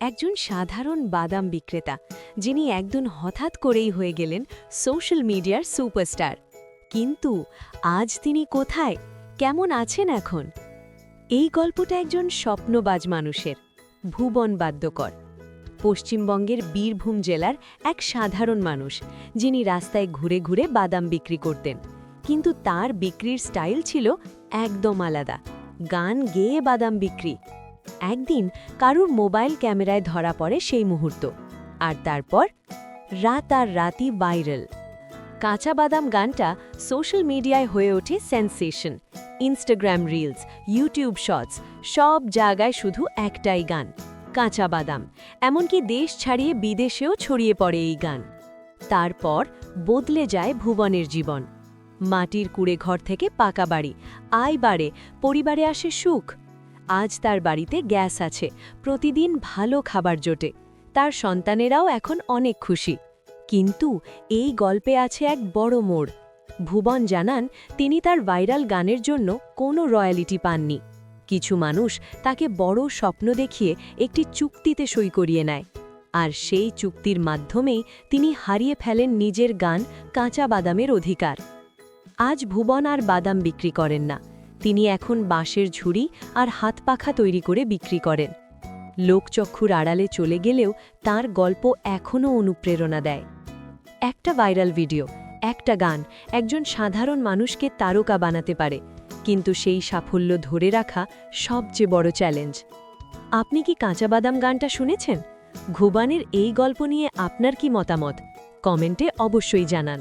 একজন সাধারণ বাদাম বিক্রেতা যিনি একদিন হঠাৎ করেই হয়ে গেলেন সোশ্যাল মিডিয়ার সুপারস্টার। কিন্তু আজ তিনি কোথায়, কেমন আছেন এখন? এই গল্পটা একজন স্বপ্নবাজ মানুষের, ভুবন বাদ্যকর। পশ্চিমবঙ্গের বীরভূম জেলার এক সাধারণ মানুষ, যিনি রাস্তায় ঘুরে ঘুরে বাদাম বিক্রি করতেন। কিন্তু তার বিক্রির স্টাইল ছিল একদম আলাদা, গান গেয়ে বাদাম বিক্রি। একদিন কারুর মোবাইল ক্যামেরায় ধরা পড়ে সেই মুহূর্ত, আর তারপর রাত আর রাতই ভাইরাল। কাঁচা বাদাম গানটা সোশ্যাল মিডিয়ায় হয়ে ওঠে sensation. Instagram reels, YouTube shorts, সব জায়গায় শুধু একটাই গান, কাঁচা বাদাম। এমনকি দেশ ছাড়িয়ে বিদেশেও ছড়িয়ে পড়ে এই গান। তারপর বদলে যায় ভুবনের জীবন। মাটির কুড়ে ঘর থেকে পাকা বাড়ি, আয় বাড়ে, পরিবারে আসে সুখ। আজ তার বাড়িতে গ্যাস আছে, প্রতিদিন ভালো খাবার জোটে, তার সন্তানেরাও এখন অনেক খুশি। কিন্তু এই গল্পে আছে এক বড় মোড়। ভুবন জানান, তিনি তার ভাইরাল গানের জন্য কোনো রয়্যালিটি পাননি। কিছু মানুষ তাকে বড় স্বপ্ন দেখিয়ে একটি চুক্তিতে সই করিয়ে নেয়, আর সেই চুক্তির মাধ্যমেই তিনি হারিয়ে ফেলেন নিজের গান কাঁচা বাদামের অধিকার। আজ ভুবন আর বাদাম বিক্রি করেন না, তিনি এখন বাঁশের ঝুড়ি আর হাত পাখা তৈরি করে বিক্রি করেন। লোকচক্ষুর আড়ালে চলে গেলেও তার গল্প এখনও অনুপ্রেরণা দেয়। একটা ভাইরাল ভিডিও, একটা গান একজন সাধারণ মানুষকে তারকা বানাতে পারে, কিন্তু সেই সাফল্য ধরে রাখা সবচেয়ে বড় চ্যালেঞ্জ। আপনি কি কাঁচা বাদাম গানটা শুনেছেন? ভুবনের এই গল্প নিয়ে আপনার কি মতামত? কমেন্টে অবশ্যই জানান।